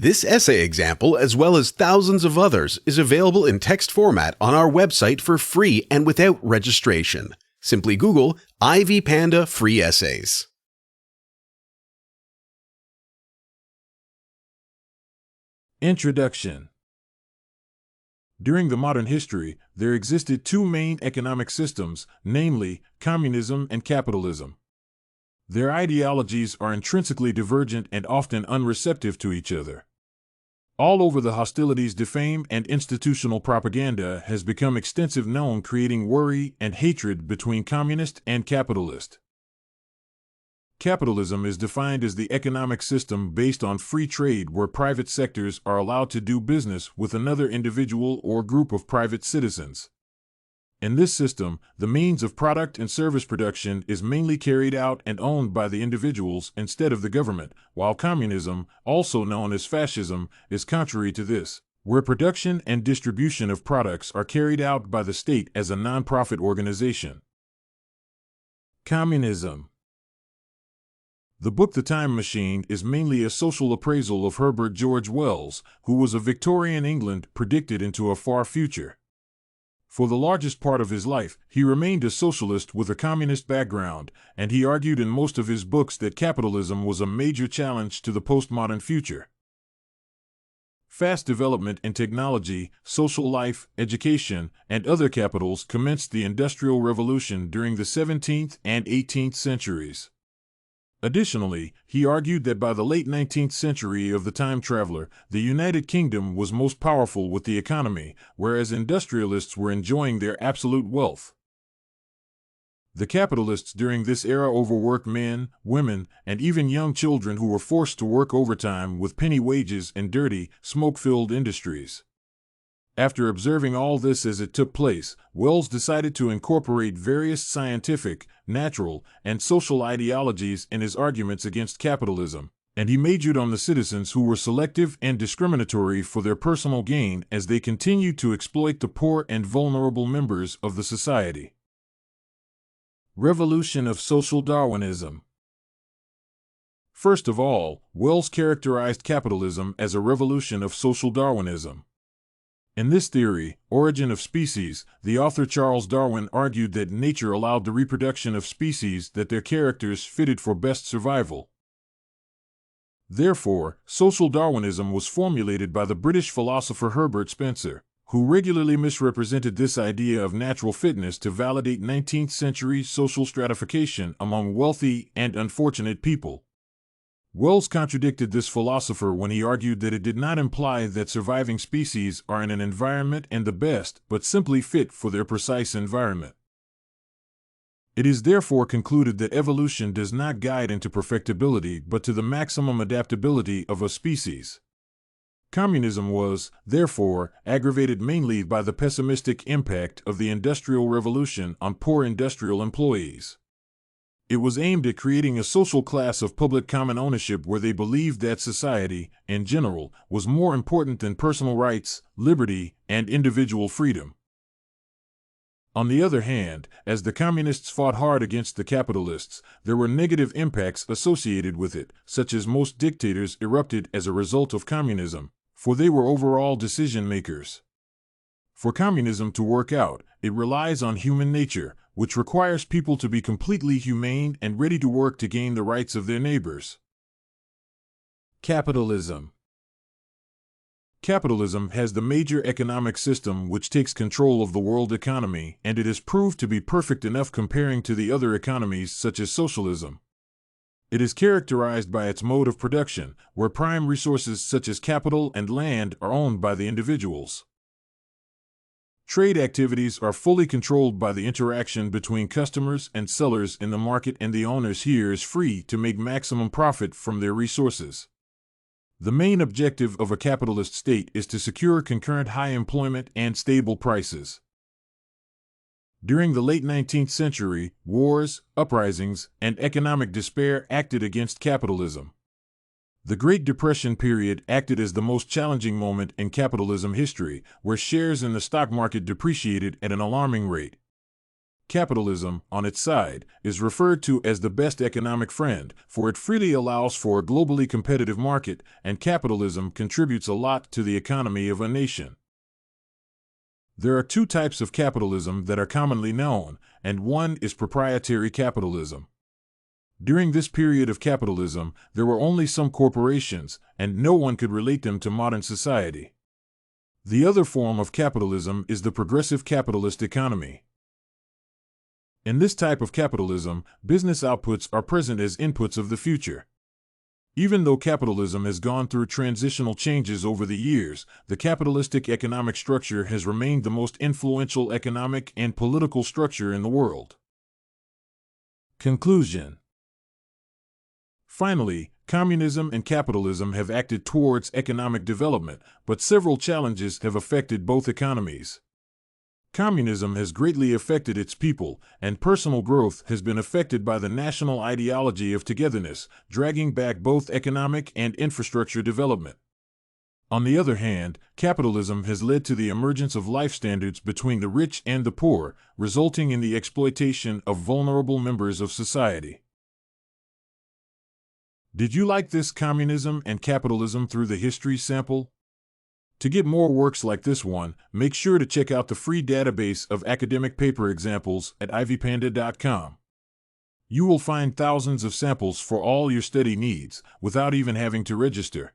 This essay example, as well as thousands of others, is available in text format on our website for free and without registration. Simply Google Ivy Panda Free Essays. Introduction. During the modern history, there existed two main economic systems, namely communism and capitalism. Their ideologies are intrinsically divergent and often unreceptive to each other. All over the hostilities to fame and institutional propaganda has become extensive known, creating worry and hatred between communist and capitalist. Capitalism is defined as the economic system based on free trade where private sectors are allowed to do business with another individual or group of private citizens. In this system, the means of product and service production is mainly carried out and owned by the individuals instead of the government, while communism, also known as fascism, is contrary to this, where production and distribution of products are carried out by the state as a non-profit organization. Communism. The book The Time Machine is mainly a social appraisal of Herbert George Wells, who was a Victorian England predicted into a far future. For the largest part of his life, he remained a socialist with a communist background, and he argued in most of his books that capitalism was a major challenge to the postmodern future. Fast development in technology, social life, education, and other capitals commenced the Industrial Revolution during the 17th and 18th centuries. Additionally, he argued that by the late 19th century of the time traveler, the United Kingdom was most powerful with the economy, whereas industrialists were enjoying their absolute wealth. The capitalists during this era overworked men, women, and even young children who were forced to work overtime with penny wages in dirty, smoke-filled industries. After observing all this as it took place, Wells decided to incorporate various scientific, natural, and social ideologies in his arguments against capitalism, and he majored on the citizens who were selective and discriminatory for their personal gain as they continued to exploit the poor and vulnerable members of the society. Revolution of social Darwinism. First of all, Wells characterized capitalism as a revolution of social Darwinism. In this theory, Origin of Species, the author Charles Darwin argued that nature allowed the reproduction of species that their characters fitted for best survival. Therefore, social Darwinism was formulated by the British philosopher Herbert Spencer, who regularly misrepresented this idea of natural fitness to validate 19th-century social stratification among wealthy and unfortunate people. Wells contradicted this philosopher when he argued that it did not imply that surviving species are in an environment and the best, but simply fit for their precise environment. It is therefore concluded that evolution does not guide into perfectibility but to the maximum adaptability of a species. Communism was, therefore, aggravated mainly by the pessimistic impact of the Industrial Revolution on poor industrial employees. It was aimed at creating a social class of public common ownership where they believed that society, in general, was more important than personal rights, liberty, and individual freedom. On the other hand, as the communists fought hard against the capitalists, there were negative impacts associated with it, such as most dictators erupted as a result of communism, for they were overall decision makers. For communism to work out, it relies on human nature, which requires people to be completely humane and ready to work to gain the rights of their neighbors. Capitalism. Capitalism has the major economic system which takes control of the world economy, and it has proved to be perfect enough comparing to the other economies such as socialism. It is characterized by its mode of production, where prime resources such as capital and land are owned by the individuals. Trade activities are fully controlled by the interaction between customers and sellers in the market, and the owners here is free to make maximum profit from their resources. The main objective of a capitalist state is to secure concurrent high employment and stable prices. During the late 19th century, wars, uprisings, and economic despair acted against capitalism. The Great Depression period acted as the most challenging moment in capitalism history, where shares in the stock market depreciated at an alarming rate. Capitalism, on its side, is referred to as the best economic friend, for it freely allows for a globally competitive market, and capitalism contributes a lot to the economy of a nation. There are two types of capitalism that are commonly known, and one is proprietary capitalism. During this period of capitalism, there were only some corporations, and no one could relate them to modern society. The other form of capitalism is the progressive capitalist economy. In this type of capitalism, business outputs are present as inputs of the future. Even though capitalism has gone through transitional changes over the years, the capitalistic economic structure has remained the most influential economic and political structure in the world. Conclusion. Finally, communism and capitalism have acted towards economic development, but several challenges have affected both economies. Communism has greatly affected its people, and personal growth has been affected by the national ideology of togetherness, dragging back both economic and infrastructure development. On the other hand, capitalism has led to the emergence of life standards between the rich and the poor, resulting in the exploitation of vulnerable members of society. Did you like this Communism and Capitalism Through the History sample? To get more works like this one, make sure to check out the free database of academic paper examples at ivypanda.com. You will find thousands of samples for all your study needs, without even having to register.